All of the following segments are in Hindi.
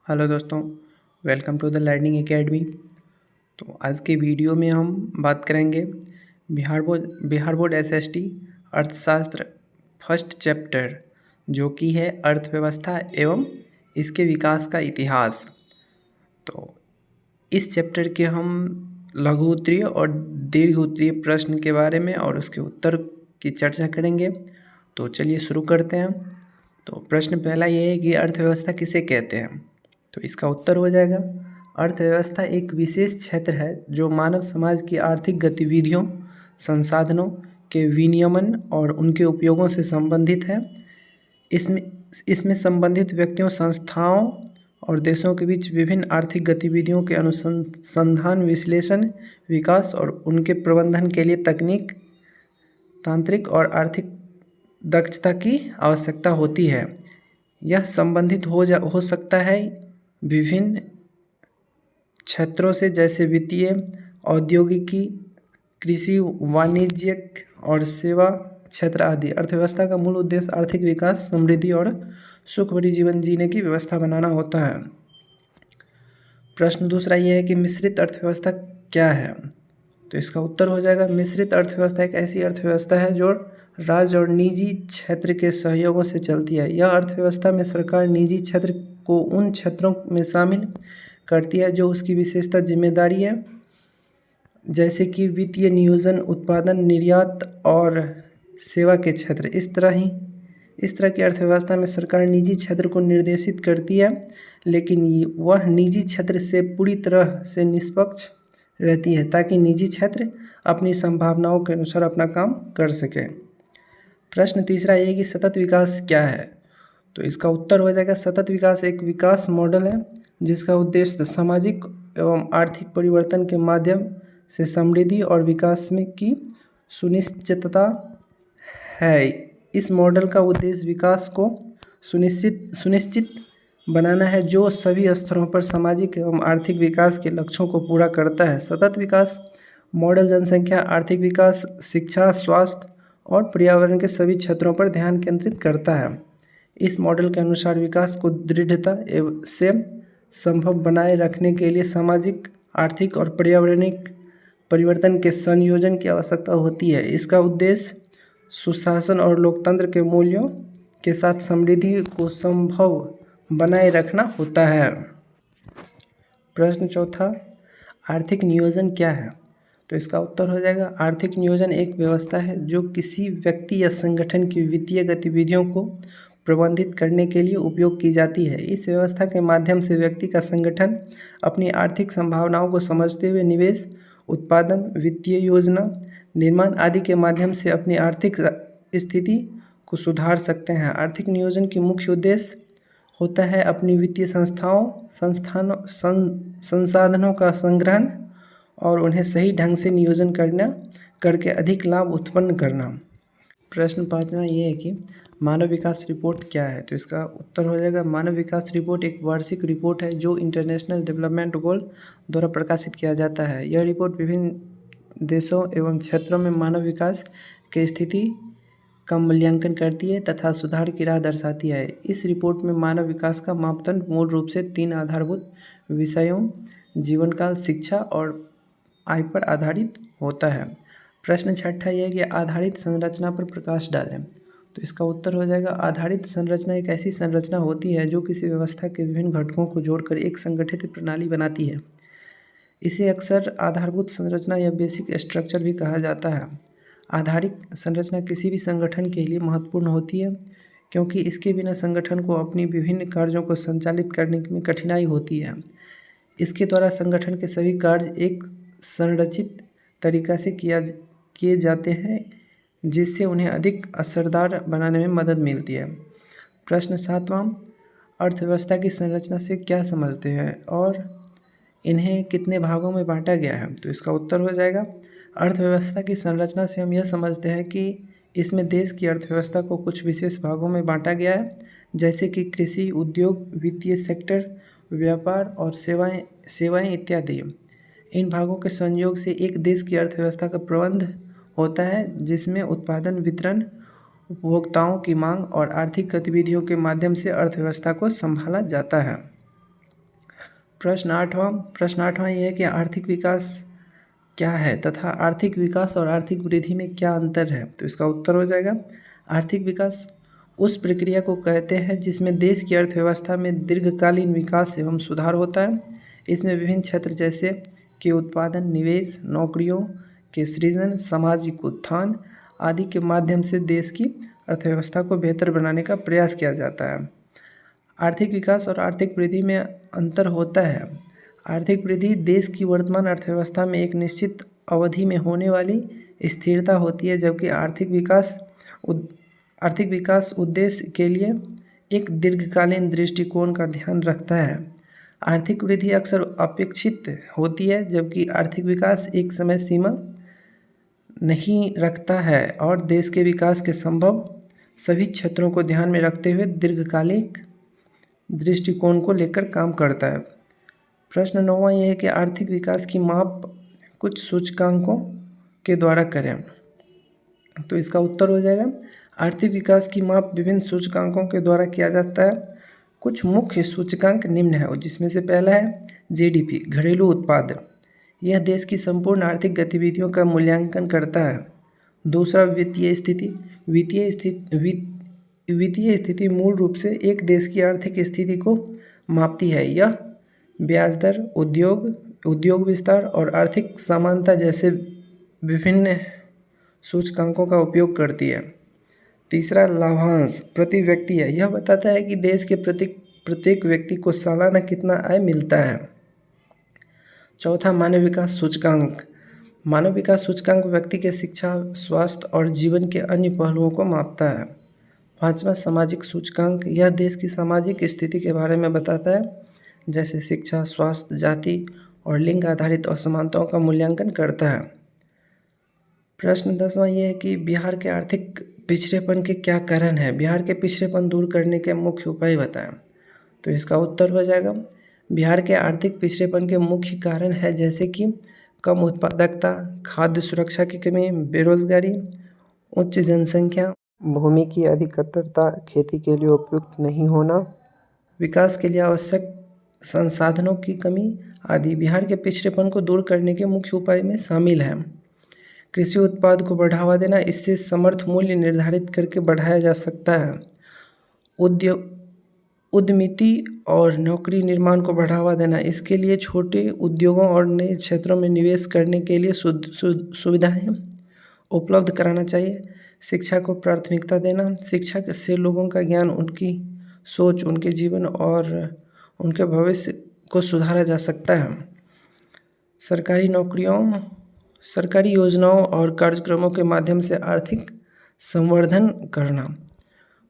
हेलो दोस्तों, welcome to the learning academy. तो आज के वीडियो में हम बात करेंगे बिहार बोर्ड एसएसटी अर्थशास्त्र फर्स्ट चैप्टर, जो कि है अर्थव्यवस्था एवं इसके विकास का इतिहास। तो इस चैप्टर के हम लघु उत्तरीय और दीर्घ उत्तरीय प्रश्न के बारे में और उसके उत्तर की चर्चा करेंगे। तो चलिए शुरू करते हैं। तो प्रश्न पहला ये है कि अर्थव्यवस्था किसे कहते हैं। तो इसका उत्तर हो जाएगा, अर्थव्यवस्था एक विशेष क्षेत्र है जो मानव समाज की आर्थिक गतिविधियों, संसाधनों के विनियमन और उनके उपयोगों से संबंधित है। इसमें इसमें संबंधित व्यक्तियों, संस्थाओं और देशों के बीच विभिन्न आर्थिक गतिविधियों के अनुसंधान, विश्लेषण, विकास और उनके प्रबंधन के लिए तकनीक, तांत्रिक और आर्थिक दक्षता की आवश्यकता होती है। यह संबंधित हो सकता है विभिन्न क्षेत्रों से, जैसे वित्तीय, औद्योगिकी, कृषि, वाणिज्यिक और सेवा क्षेत्र आदि। अर्थव्यवस्था का मूल उद्देश्य आर्थिक विकास, समृद्धि और सुख भरी जीवन जीने की व्यवस्था बनाना होता है। प्रश्न दूसरा यह है कि मिश्रित अर्थव्यवस्था क्या है। तो इसका उत्तर हो जाएगा, मिश्रित अर्थव्यवस्था एक ऐसी अर्थव्यवस्था है जो राज्य और निजी क्षेत्र के सहयोगों से चलती है। यह अर्थव्यवस्था में सरकार निजी क्षेत्र को उन क्षेत्रों में शामिल करती है जो उसकी विशेषता जिम्मेदारी है, जैसे कि वित्तीय नियोजन, उत्पादन, निर्यात और सेवा के क्षेत्र। इस तरह की अर्थव्यवस्था में सरकार निजी क्षेत्र को निर्देशित करती है, लेकिन वह निजी क्षेत्र से पूरी तरह से निष्पक्ष रहती है ताकि निजी क्षेत्र अपनी संभावनाओं के अनुसार अपना काम कर सके। प्रश्न तीसरा ये है कि सतत विकास क्या है। तो इसका उत्तर हो जाएगा, सतत विकास एक विकास मॉडल है जिसका उद्देश्य सामाजिक एवं आर्थिक परिवर्तन के माध्यम से समृद्धि और विकास में की सुनिश्चितता है। इस मॉडल का उद्देश्य विकास को सुनिश्चित बनाना है जो सभी स्तरों पर सामाजिक एवं आर्थिक विकास के लक्ष्यों को पूरा करता है। सतत विकास मॉडल जनसंख्या, आर्थिक विकास, शिक्षा, स्वास्थ्य और पर्यावरण के सभी क्षेत्रों पर ध्यान केंद्रित करता है। इस मॉडल के अनुसार विकास को दृढ़ता से संभव बनाए रखने के लिए सामाजिक, आर्थिक और पर्यावरणिक परिवर्तन के संयोजन की आवश्यकता होती है। इसका उद्देश्य सुशासन और लोकतंत्र के मूल्यों के साथ समृद्धि को संभव बनाए रखना होता है। प्रश्न चौथा, आर्थिक नियोजन क्या है। तो इसका उत्तर हो जाएगा, आर्थिक नियोजन एक व्यवस्था है जो किसी व्यक्ति या संगठन की वित्तीय गतिविधियों को प्रबंधित करने के लिए उपयोग की जाती है। इस व्यवस्था के माध्यम से व्यक्ति का संगठन अपनी आर्थिक संभावनाओं को समझते हुए निवेश, उत्पादन, वित्तीय योजना निर्माण आदि के माध्यम से अपनी आर्थिक स्थिति को सुधार सकते हैं। आर्थिक नियोजन की मुख्य उद्देश्य होता है अपनी वित्तीय संसाधनों का संग्रहण और उन्हें सही ढंग से नियोजन करके अधिक लाभ उत्पन्न करना। प्रश्न पाँचवा ये है कि मानव विकास रिपोर्ट क्या है। तो इसका उत्तर हो जाएगा, मानव विकास रिपोर्ट एक वार्षिक रिपोर्ट है जो इंटरनेशनल डेवलपमेंट गोल द्वारा प्रकाशित किया जाता है। यह रिपोर्ट विभिन्न देशों एवं क्षेत्रों में मानव विकास की स्थिति का मूल्यांकन करती है तथा सुधार की राह दर्शाती है। इस रिपोर्ट में मानव विकास का मापदंड मूल रूप से 3 आधारभूत विषयों, जीवनकाल, शिक्षा और आय पर आधारित होता है। प्रश्न छठा यह है कि आधारित संरचना पर प्रकाश डालें। तो इसका उत्तर हो जाएगा, आधारित संरचना एक ऐसी संरचना होती है जो किसी व्यवस्था के विभिन्न घटकों को जोड़कर एक संगठित प्रणाली बनाती है। इसे अक्सर आधारभूत संरचना या बेसिक स्ट्रक्चर भी कहा जाता है। आधारित संरचना किसी भी संगठन के लिए महत्वपूर्ण होती है क्योंकि इसके बिना संगठन को अपनी विभिन्न कार्यों को संचालित करने में कठिनाई होती है। इसके द्वारा संगठन के सभी कार्य एक संरचित तरीक़ा से किए जाते हैं, जिससे उन्हें अधिक असरदार बनाने में मदद मिलती है। प्रश्न सातवां, अर्थव्यवस्था की संरचना से क्या समझते हैं और इन्हें कितने भागों में बांटा गया है। तो इसका उत्तर हो जाएगा, अर्थव्यवस्था की संरचना से हम यह समझते हैं कि इसमें देश की अर्थव्यवस्था को कुछ विशेष भागों में बांटा गया है, जैसे कि कृषि, उद्योग, वित्तीय सेक्टर, व्यापार और सेवाएं इत्यादि। इन भागों के संयोग से एक देश की अर्थव्यवस्था का प्रबंध होता है, जिसमें उत्पादन, वितरण, उपभोक्ताओं की मांग और आर्थिक गतिविधियों के माध्यम से अर्थव्यवस्था को संभाला जाता है। प्रश्न आठवां ये है कि आर्थिक विकास क्या है तथा आर्थिक विकास और आर्थिक वृद्धि में क्या अंतर है। तो इसका उत्तर हो जाएगा आर्थिक विकास उस प्रक्रिया को कहते हैं जिसमें देश की अर्थव्यवस्था में दीर्घकालीन विकास एवं सुधार होता है। इसमें विभिन्न क्षेत्र जैसे कि उत्पादन, निवेश, नौकरियों के सृजन, सामाजिक उत्थान आदि के माध्यम से देश की अर्थव्यवस्था को बेहतर बनाने का प्रयास किया जाता है। आर्थिक विकास और आर्थिक वृद्धि में अंतर होता है। आर्थिक वृद्धि देश की वर्तमान अर्थव्यवस्था में एक निश्चित अवधि में होने वाली स्थिरता होती है, जबकि आर्थिक विकास उद्देश्य के लिए एक दीर्घकालीन दृष्टिकोण का ध्यान रखता है। आर्थिक वृद्धि अक्सर अपेक्षित होती है, जबकि आर्थिक विकास एक समय सीमा नहीं रखता है और देश के विकास के संभव सभी क्षेत्रों को ध्यान में रखते हुए दीर्घकालिक दृष्टिकोण को लेकर काम करता है। प्रश्न 9वां यह है कि आर्थिक विकास की माप कुछ सूचकांकों के द्वारा करें। तो इसका उत्तर हो जाएगा आर्थिक विकास की माप विभिन्न सूचकांकों के द्वारा किया जाता है। कुछ मुख्य सूचकांक निम्न है, जिसमें से पहला है जीडीपी, घरेलू उत्पाद। यह देश की संपूर्ण आर्थिक गतिविधियों का मूल्यांकन करता है। दूसरा वित्तीय स्थिति। वित्तीय स्थिति मूल रूप से एक देश की आर्थिक स्थिति को मापती है। यह ब्याज दर, उद्योग विस्तार और आर्थिक समानता जैसे विभिन्न सूचकांकों का उपयोग करती है। तीसरा लाभांश प्रति व्यक्ति है। यह बताता है कि देश के प्रत्येक व्यक्ति को सालाना कितना आय मिलता है। चौथा मानव विकास सूचकांक। मानव विकास सूचकांक व्यक्ति के शिक्षा, स्वास्थ्य और जीवन के अन्य पहलुओं को मापता है। पांचवा सामाजिक सूचकांक। यह देश की सामाजिक स्थिति के बारे में बताता है, जैसे शिक्षा, स्वास्थ्य, जाति और लिंग आधारित असमानताओं का मूल्यांकन करता है। प्रश्न 10वां ये है कि बिहार के आर्थिक पिछड़ेपन के क्या कारण है। बिहार के पिछड़ेपन दूर करने के मुख्य उपाय बताएं। तो इसका उत्तर हो जाएगा बिहार के आर्थिक पिछड़ेपन के मुख्य कारण है जैसे कि कम उत्पादकता, खाद्य सुरक्षा की कमी, बेरोजगारी, उच्च जनसंख्या, भूमि की अधिकतरता, खेती के लिए उपयुक्त नहीं होना, विकास के लिए आवश्यक संसाधनों की कमी आदि बिहार के पिछड़ेपन को दूर करने के मुख्य उपाय में शामिल है। कृषि उत्पाद को बढ़ावा देना, इससे समर्थ मूल्य निर्धारित करके बढ़ाया जा सकता है। उद्यमिति और नौकरी निर्माण को बढ़ावा देना, इसके लिए छोटे उद्योगों और नए क्षेत्रों में निवेश करने के लिए सुविधाएं उपलब्ध कराना चाहिए। शिक्षा को प्राथमिकता देना, शिक्षा से लोगों का ज्ञान, उनकी सोच, उनके जीवन और उनके भविष्य को सुधारा जा सकता है। सरकारी योजनाओं और कार्यक्रमों के माध्यम से आर्थिक संवर्धन करना,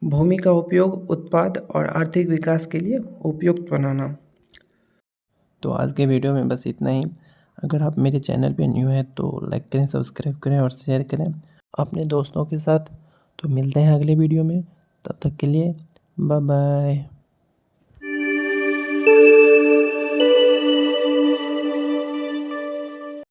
भूमि का उपयोग उत्पाद और आर्थिक विकास के लिए उपयुक्त बनाना। तो आज के वीडियो में बस इतना ही। अगर आप मेरे चैनल पे न्यू हैं तो लाइक करें, सब्सक्राइब करें और शेयर करें अपने दोस्तों के साथ। तो मिलते हैं अगले वीडियो में, तब तक के लिए बाय बाय।